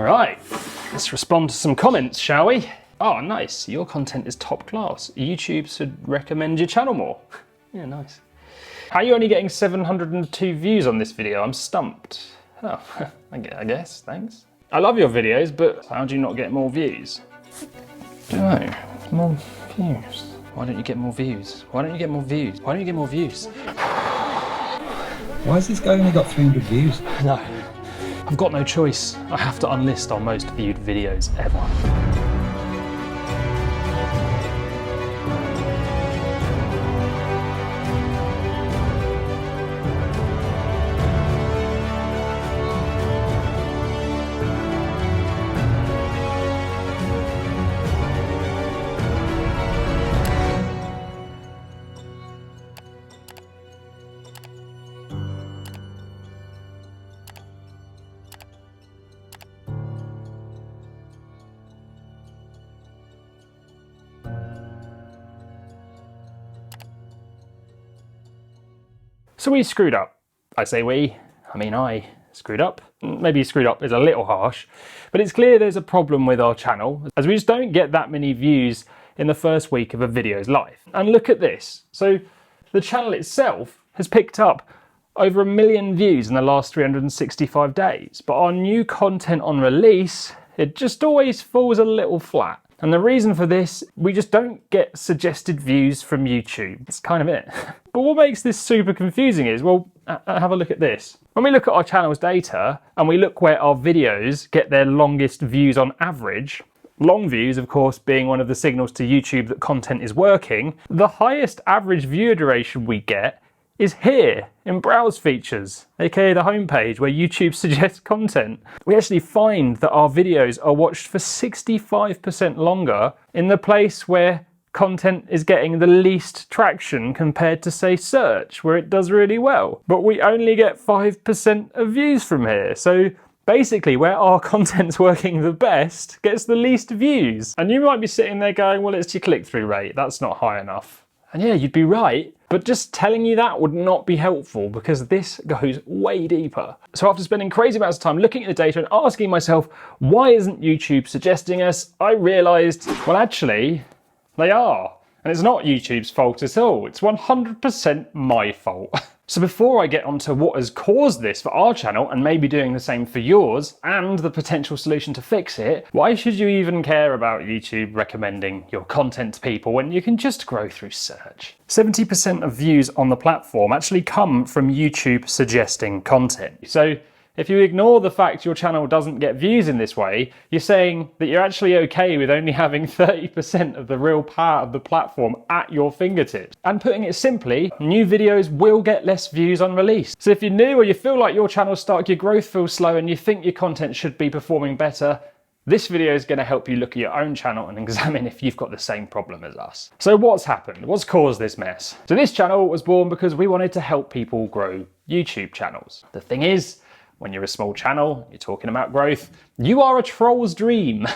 Alright, let's respond to some comments, shall we? Oh, nice. Your content is top class. YouTube should recommend your channel more. Yeah, nice. How are you only getting 702 views on this video? I'm stumped. Oh, I guess, thanks. I love your videos, but how do you not get more views? I don't know. More views. Why don't you get more views? Why don't you get more views? Why don't you get more views? Why has this guy only got 300 views? No, I've got no choice. I have to unlist our most viewed videos ever. So we screwed up. I say we, I mean I screwed up. Maybe screwed up is a little harsh, but it's clear there's a problem with our channel as we just don't get that many views in the first week of a video's life. And look at this. So the channel itself has picked up over 1 million views in the last 365 days, but our new content on release, it just always falls a little flat. And the reason for this, we just don't get suggested views from YouTube. That's kind of it. But what makes this super confusing is, well, have a look at this. When we look at our channel's data and we look where our videos get their longest views on average, long views, of course, being one of the signals to YouTube that content is working, the highest average viewer duration we get is here in Browse Features, aka the homepage where YouTube suggests content. We actually find that our videos are watched for 65% longer in the place where content is getting the least traction compared to, say, search, where it does really well. But we only get 5% of views from here. So basically, where our content's working the best gets the least views. And you might be sitting there going, well, it's your click-through rate. That's not high enough. And yeah, you'd be right. But just telling you that would not be helpful because this goes way deeper. So after spending crazy amounts of time looking at the data and asking myself, why isn't YouTube suggesting us? I realized, well, actually, they are. And it's not YouTube's fault at all. It's 100% my fault. So before I get onto what has caused this for our channel and maybe doing the same for yours and the potential solution to fix it, why should you even care about YouTube recommending your content to people when you can just grow through search? 70% of views on the platform actually come from YouTube suggesting content. So if you ignore the fact your channel doesn't get views in this way, you're saying that you're actually okay with only having 30% of the real power of the platform at your fingertips. And putting it simply, new videos will get less views on release. So if you're new or you feel like your channel's stuck, your growth feels slow and you think your content should be performing better, this video is going to help you look at your own channel and examine if you've got the same problem as us. So what's happened? What's caused this mess? So this channel was born because we wanted to help people grow YouTube channels. The thing is, when you're a small channel, you're talking about growth, you are a troll's dream.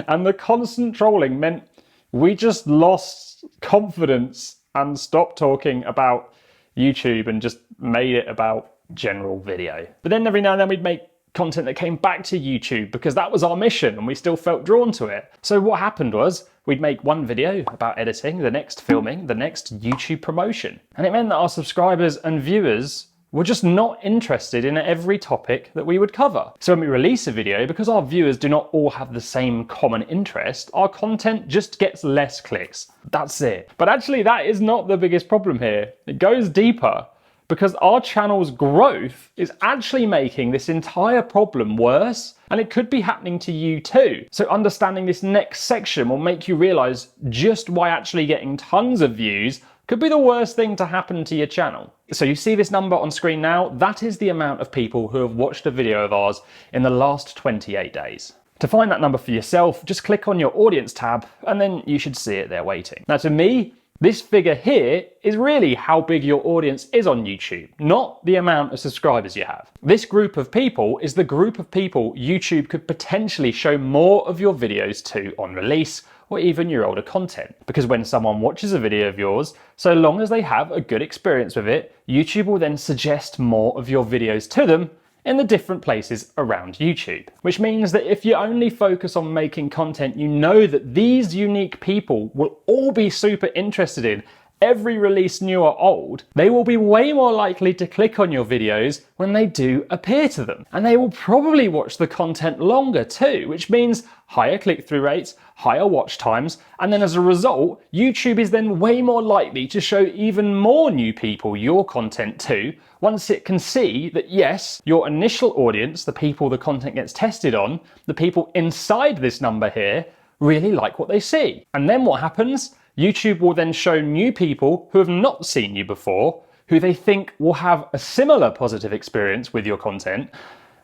And the constant trolling meant we just lost confidence and stopped talking about YouTube and just made it about general video. But then every now and then we'd make content that came back to YouTube because that was our mission and we still felt drawn to it. So what happened was we'd make one video about editing, the next filming, the next YouTube promotion. And it meant that our subscribers and viewers were just not interested in every topic that we would cover. So when we release a video, because our viewers do not all have the same common interest, our content just gets less clicks. That's it. But actually that is not the biggest problem here. It goes deeper because our channel's growth is actually making this entire problem worse, and it could be happening to you too. So understanding this next section will make you realize just why actually getting tons of views could be the worst thing to happen to your channel. So you see this number on screen now? That is the amount of people who have watched a video of ours in the last 28 days. To find that number for yourself, just click on your audience tab and then you should see it there waiting. Now to me, this figure here is really how big your audience is on YouTube, not the amount of subscribers you have. This group of people is the group of people YouTube could potentially show more of your videos to on release, or even your older content. Because when someone watches a video of yours, so long as they have a good experience with it, YouTube will then suggest more of your videos to them, in the different places around YouTube. Which means that if you only focus on making content you know that these unique people will all be super interested in, every release new or old, they will be way more likely to click on your videos when they do appear to them. And they will probably watch the content longer too, which means higher click-through rates, higher watch times, and then as a result, YouTube is then way more likely to show even more new people your content to once it can see that yes, your initial audience, the people the content gets tested on, the people inside this number here, really like what they see. And then what happens? YouTube will then show new people who have not seen you before, who they think will have a similar positive experience with your content.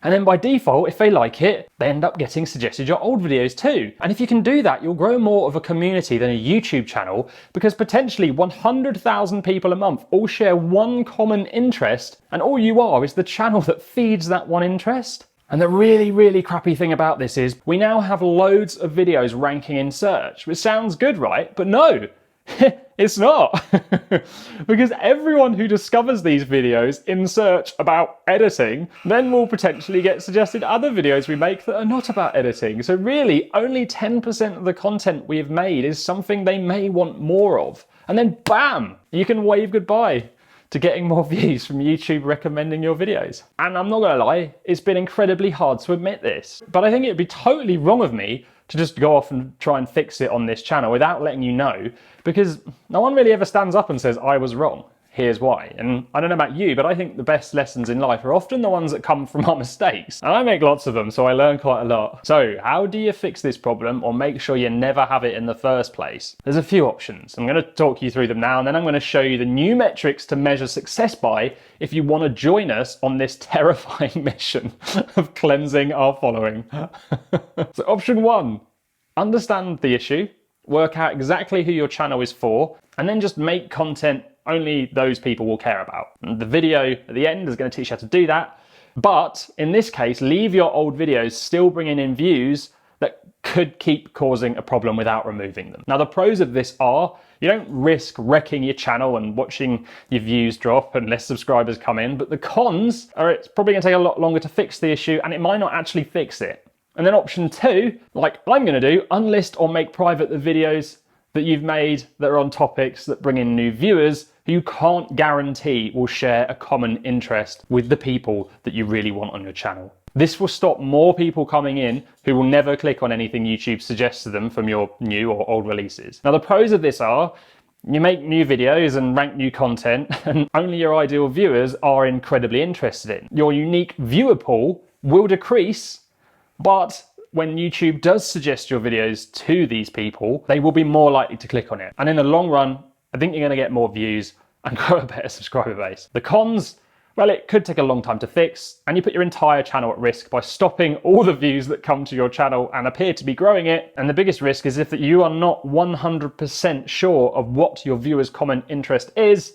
And then by default, if they like it, they end up getting suggested your old videos too. And if you can do that, you'll grow more of a community than a YouTube channel, because potentially 100,000 people a month all share one common interest, and all you are is the channel that feeds that one interest. And the really, really crappy thing about this is we now have loads of videos ranking in search, which sounds good, right? But no, it's not. Because everyone who discovers these videos in search about editing then will potentially get suggested other videos we make that are not about editing. So really, only 10% of the content we have made is something they may want more of. And then bam, you can wave goodbye to getting more views from YouTube recommending your videos. And I'm not gonna lie, it's been incredibly hard to admit this, but I think it'd be totally wrong of me to just go off and try and fix it on this channel without letting you know, because no one really ever stands up and says, I was wrong, here's why. And I don't know about you, but I think the best lessons in life are often the ones that come from our mistakes. And I make lots of them, so I learn quite a lot. So how do you fix this problem or make sure you never have it in the first place? There's a few options. I'm going to talk you through them now, and then I'm going to show you the new metrics to measure success by if you want to join us on this terrifying mission of cleansing our following. So option 1, understand the issue, work out exactly who your channel is for, and then just make content only those people will care about. And the video at the end is going to teach you how to do that. But in this case, leave your old videos still bringing in views that could keep causing a problem without removing them. Now, the pros of this are you don't risk wrecking your channel and watching your views drop and less subscribers come in. But the cons are it's probably going to take a lot longer to fix the issue, and it might not actually fix it. And then option 2, like I'm going to do, unlist or make private the videos that you've made that are on topics that bring in new viewers who you can't guarantee will share a common interest with the people that you really want on your channel. This will stop more people coming in who will never click on anything YouTube suggests to them from your new or old releases. Now, the pros of this are you make new videos and rank new content, and only your ideal viewers are incredibly interested in. Your unique viewer pool will decrease, but when YouTube does suggest your videos to these people, they will be more likely to click on it. And in the long run, I think you're going to get more views and grow a better subscriber base. The cons, well, it could take a long time to fix, and you put your entire channel at risk by stopping all the views that come to your channel and appear to be growing it. And the biggest risk is if you are not 100% sure of what your viewers' common interest is,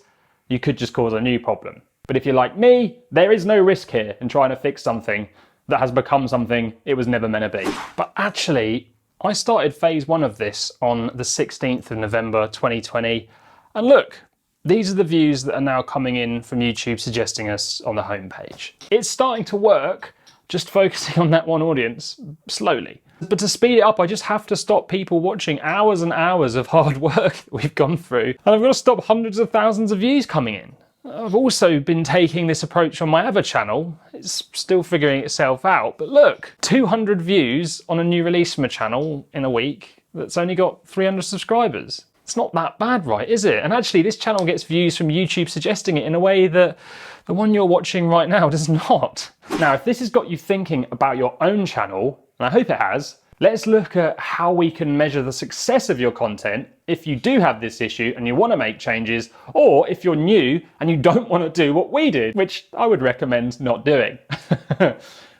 you could just cause a new problem. But if you're like me, there is no risk here in trying to fix something that has become something it was never meant to be. But actually, I started phase 1 of this on the 16th of November 2020, and look, these are the views that are now coming in from YouTube suggesting us on the homepage. It's starting to work, just focusing on that one audience slowly. But to speed it up, I just have to stop people watching hours and hours of hard work that we've gone through, and I've got to stop hundreds of thousands of views coming in. I've also been taking this approach on my other channel. It's still figuring itself out, but look, 200 views on a new release from a channel in a week that's only got 300 subscribers. It's not that bad, right, is it? And actually, this channel gets views from YouTube suggesting it in a way that the one you're watching right now does not. Now, if this has got you thinking about your own channel, and I hope it has, let's look at how we can measure the success of your content if you do have this issue and you want to make changes, or if you're new and you don't want to do what we did, which I would recommend not doing.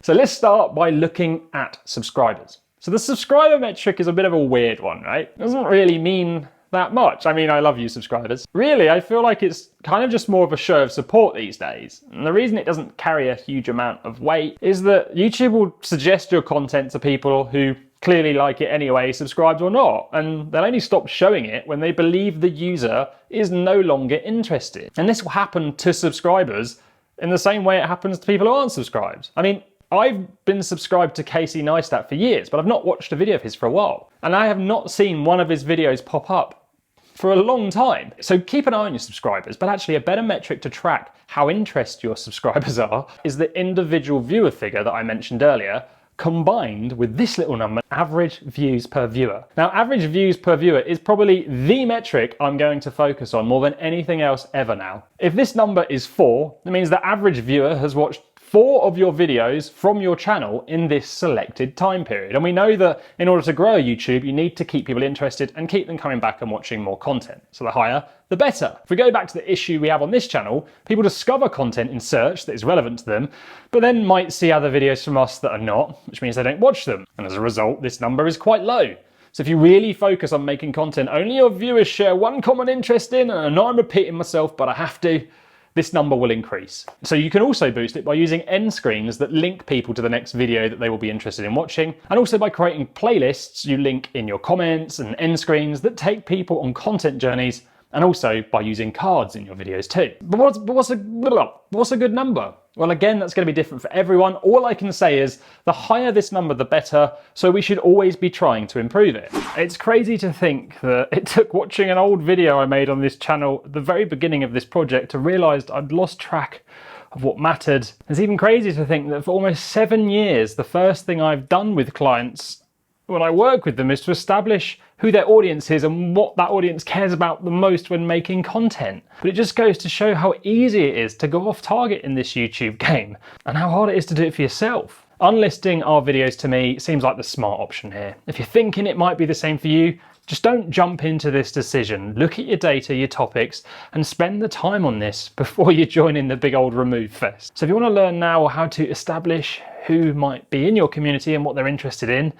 So let's start by looking at subscribers. So the subscriber metric is a bit of a weird one, right? It doesn't really mean that much. I mean, I love you subscribers. Really, I feel like it's kind of just more of a show of support these days. And the reason it doesn't carry a huge amount of weight is that YouTube will suggest your content to people who clearly like it anyway, subscribed or not. And they'll only stop showing it when they believe the user is no longer interested. And this will happen to subscribers in the same way it happens to people who aren't subscribed. I mean, I've been subscribed to Casey Neistat for years, but I've not watched a video of his for a while. And I have not seen one of his videos pop up for a long time. So keep an eye on your subscribers, but actually a better metric to track how interested your subscribers are is the individual viewer figure that I mentioned earlier, combined with this little number, average views per viewer. Now, average views per viewer is probably the metric I'm going to focus on more than anything else ever now. If this number is 4, it means the average viewer has watched 4 of your videos from your channel in this selected time period. And we know that in order to grow YouTube, you need to keep people interested and keep them coming back and watching more content. So the higher, the better. If we go back to the issue we have on this channel, people discover content in search that is relevant to them, but then might see other videos from us that are not, which means they don't watch them. And as a result, this number is quite low. So if you really focus on making content only your viewers share one common interest in, and I know I'm repeating myself, but I have to, this number will increase. So you can also boost it by using end screens that link people to the next video that they will be interested in watching, and also by creating playlists you link in your comments and end screens that take people on content journeys, and also by using cards in your videos too. But what's a good number? Well, again, that's going to be different for everyone. All I can say is the higher this number, the better, so we should always be trying to improve it. It's crazy to think that it took watching an old video I made on this channel at the very beginning of this project to realise I'd lost track of what mattered. It's even crazy to think that for almost 7 years, the first thing I've done with clients when I work with them is to establish who their audience is and what that audience cares about the most when making content. But it just goes to show how easy it is to go off target in this YouTube game and how hard it is to do it for yourself. Unlisting our videos to me seems like the smart option here. If you're thinking it might be the same for you, just don't jump into this decision. Look at your data, your topics, and spend the time on this before you join in the big old remove fest. So if you want to learn now how to establish who might be in your community and what they're interested in,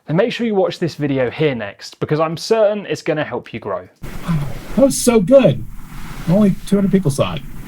then make sure you watch this video here next, because I'm certain it's going to help you grow. That was so good. Only 200 people saw it.